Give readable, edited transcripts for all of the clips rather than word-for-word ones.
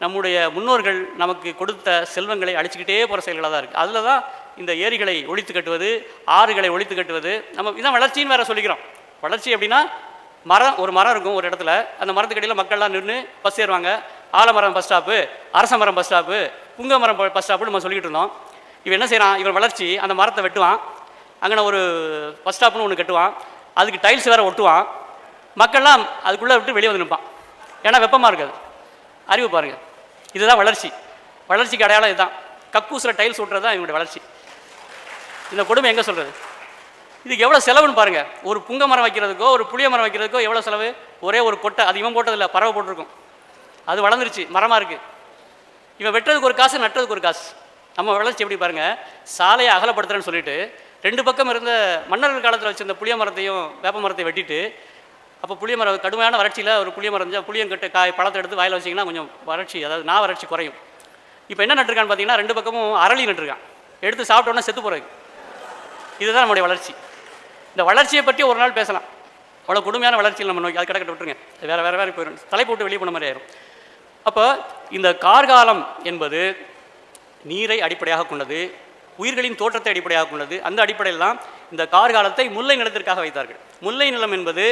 நம்முடைய முன்னோர்கள் நமக்கு கொடுத்த செல்வங்களை அழிச்சுக்கிட்டே போகிற செயல்களாக தான் இருக்குது. அதில் தான் இந்த ஏரிகளை ஒழித்து கட்டுவது, ஆறுகளை ஒழித்து கட்டுவது. நம்ம இதான் வளர்ச்சின்னு வேறு சொல்லிக்கிறோம். வளர்ச்சி அப்படின்னா ஒரு மரம் இருக்கும் ஒரு இடத்துல, அந்த மரத்துக்கடியில் மக்கள்லாம் நின்று பஸ் ஏறுவாங்க. ஆலமரம் பஸ் ஸ்டாப்பு, அரச மரம் பஸ் ஸ்டாப்பு, புங்க மரம் பஸ் ஸ்டாப்புன்னு நம்ம சொல்லிக்கிட்டு இருந்தோம். இவன் என்ன செய்கிறான், இவன் வளர்ச்சி அந்த மரத்தை வெட்டுவான், அங்கே ஒரு பஸ் ஸ்டாப்னு ஒன்று கட்டுவான், அதுக்கு டைல்ஸ் வேறு ஒட்டுவான், மக்கள்லாம் அதுக்குள்ளே விட்டு வெளியே வந்து நிற்பான். ஏன்னா வெப்பமாக இருக்காது. அறிவு பாருங்கள், இதுதான் வளர்ச்சி. வளர்ச்சிக்கு அடையாளம் இதுதான். கக்கூசில் டைல்ஸ் ஓட்டுறது தான் இவங்களுடைய வளர்ச்சி. இந்த கொடுமை எங்கே சொல்கிறது? இதுக்கு எவ்வளோ செலவுன்னு பாருங்கள். ஒரு புங்க மரம் வைக்கிறதுக்கோ ஒரு புளிய மரம் வைக்கிறதுக்கோ எவ்வளோ செலவு? ஒரே ஒரு கொட்டை, அது இவன் போட்டதில்லை, பறவை போட்டிருக்கும், அது வளர்ந்துருச்சு, மரமாக இருக்குது. இவன் வெட்டுறதுக்கு ஒரு காசு, நட்டுறதுக்கு ஒரு காசு. நம்ம வளர்ச்சி எப்படி பாருங்கள். சாலையை அகலப்படுத்துறேன்னு சொல்லிட்டு 2 பக்கம் இருந்த மன்னர்கள் காலத்தில் வச்சுருந்த புளிய மரத்தையும் வேப்ப மரத்தையும் வெட்டிட்டு, அப்போ புளிய மரம் கடுமையான வறட்சியில் ஒரு புளிய மரம் இருந்தால் புளியங்கட்டு பழத்தை எடுத்து வாயில் வச்சிங்கன்னா கொஞ்சம் வறட்சி, அதாவது வறட்சி குறையும். இப்போ என்ன நட்டுருக்கான்னு பார்த்தீங்கன்னா 2 பக்கமும் அரளி நட்டுருக்கான், எடுத்து சாப்பிட்டோன்னா செத்து போகிறது. இதுதான் நம்முடைய வளர்ச்சி. இந்த வளர்ச்சியை பற்றி ஒரு நாள் பேசலாம். அவ்வளோ கொடுமையான வளர்ச்சியில் நம்ம நோக்கி அது கிடக்கிட்ட விட்டுருங்க, வேறு போயிடும், தலைப்பு விட்டு வெளியே போன மாதிரி ஆயிரும். அப்போ இந்த கார்காலம் என்பது நீரை அடிப்படையாக கொண்டது, உயிர்களின் தோற்றத்தை அடிப்படையாக கொண்டது. அந்த அடிப்படையில் தான் இந்த கார்காலத்தை முல்லை நிலத்திற்காக வைத்தார்கள். முல்லை நிலம் என்பது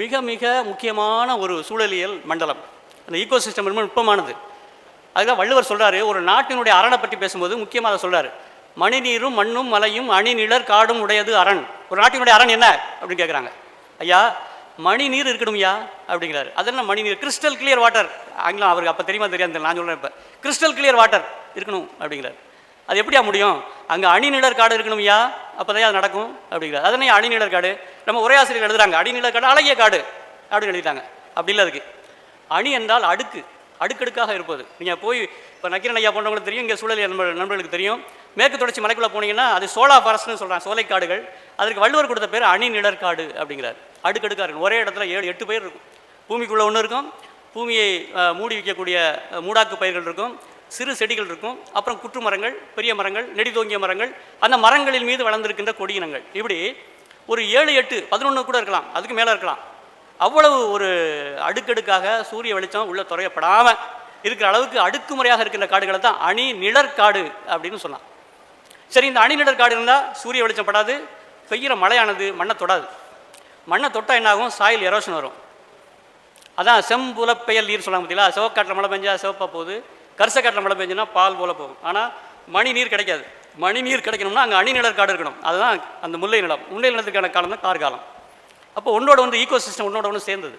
மிக மிக முக்கியமான ஒரு சூழலியல் மண்டலம். அந்த ஈகோசிஸ்டம் ரொம்ப நுட்பமானது. அதுதான் வள்ளுவர் சொல்கிறாரு, ஒரு நாட்டினுடைய அரணை பற்றி பேசும்போது முக்கியமாக அதை சொல்கிறார். மணிநீரும் மண்ணும் மலையும் அணிநிழற் காடும் உடையது அரண். ஒரு நாட்டினுடைய அரண் என்ன அப்படின்னு கேட்குறாங்க. ஐயா, மணி நீர் இருக்கணும் ஐயா அப்படிங்கிறாரு. அது என்ன மணி நீர்? Crystal clear water. ஆங்கிலம் அவருக்கு அப்போ தெரியுமா தெரியாது, நான் சொல்கிறேன். இப்போ கிறிஸ்டல் கிளியர் வாட்டர் இருக்கணும் அப்படிங்கிறார். அது எப்படியா முடியும்? அங்கே அணிநிழற் காடு இருக்கணும் ஐயா, அப்போ தான் அது நடக்கும் அப்படிங்கிறார். அதனே அணிநிழற் காடு. நம்ம உரையாசிரியர் எழுதுறாங்க, அணிநிழற் காடு அழகிய காடு அப்படின்னு எழுதிட்டாங்க. அப்படி இல்லை. அதுக்கு அணி என்றால் அடுக்கு, அடுக்கடுக்காக இருப்பது. நீங்கள் போய் இப்போ நக்கீரன் ஐயா போன்றவங்களுக்கு தெரியும், இங்கே சூழல் நண்பர்களுக்கு தெரியும். மேற்கு தொடர்ச்சி மலைக்குள்ளே போனீங்கன்னா அது சோலா ஃபாரஸ்ட்னு சொல்கிறாங்க, சோலைக்காடுகள். அதற்கு வள்ளுவர் கொடுத்த பேர் அணிநிழற்காடு அப்படிங்கிறார். அடுக்கடுக்காக இருக்கும். ஒரே இடத்துல 7-8 பயிர் இருக்கும். பூமிக்குள்ளே ஒன்று இருக்கும், பூமியை மூடி வைக்கக்கூடிய மூடாக்கு பயிர்கள் இருக்கும், சிறு செடிகள் இருக்கும், அப்புறம் குற்று மரங்கள், பெரிய மரங்கள், நெடிதோங்கிய மரங்கள், அந்த மரங்களின் மீது வளர்ந்திருக்கின்ற கொடியினங்கள். இப்படி ஒரு 7-8 11 கூட இருக்கலாம், அதுக்கு மேலே இருக்கலாம். அவ்வளவு ஒரு அடுக்கடுக்காக சூரிய வெளிச்சம் உள்ள துறையப்படாமல் இருக்கிற அளவுக்கு அடுக்குமுறையாக இருக்கின்ற காடுகளை தான் அணி நிழற்காடு அப்படின்னு சொன்னான். சரி, இந்த அணி நிழற்காடு இருந்தால் சூரிய வெளிச்சம் படாது, பெய்கிற மழையானது மண்ணை தொடாது. மண்ணை தொட்டால் என்னாகும்? சாயில் எரோஷன் வரும். அதான் செம்புலப்பெயல் நீர் சொன்னாங்க பார்த்தீங்களா? சிவக்காட்டில் மழை பெஞ்சா சிவப்பாக போகுது, கரிசக்காட்டில் மழை பெஞ்சுன்னா பால் போல போகும். ஆனால் மணி நீர் கிடைக்காது. மணி நீர் கிடைக்கணும்னா அங்கே அணி நிழற்காடு இருக்கணும். அதுதான் அந்த முல்லை நிலம். முல்லை நிலத்துக்கான காலம் தான் கார்காலம். அப்போ ஒன்றோட வந்து ஈகோசிஸ்டம் ஒன்றோட ஒன்று சேர்ந்தது.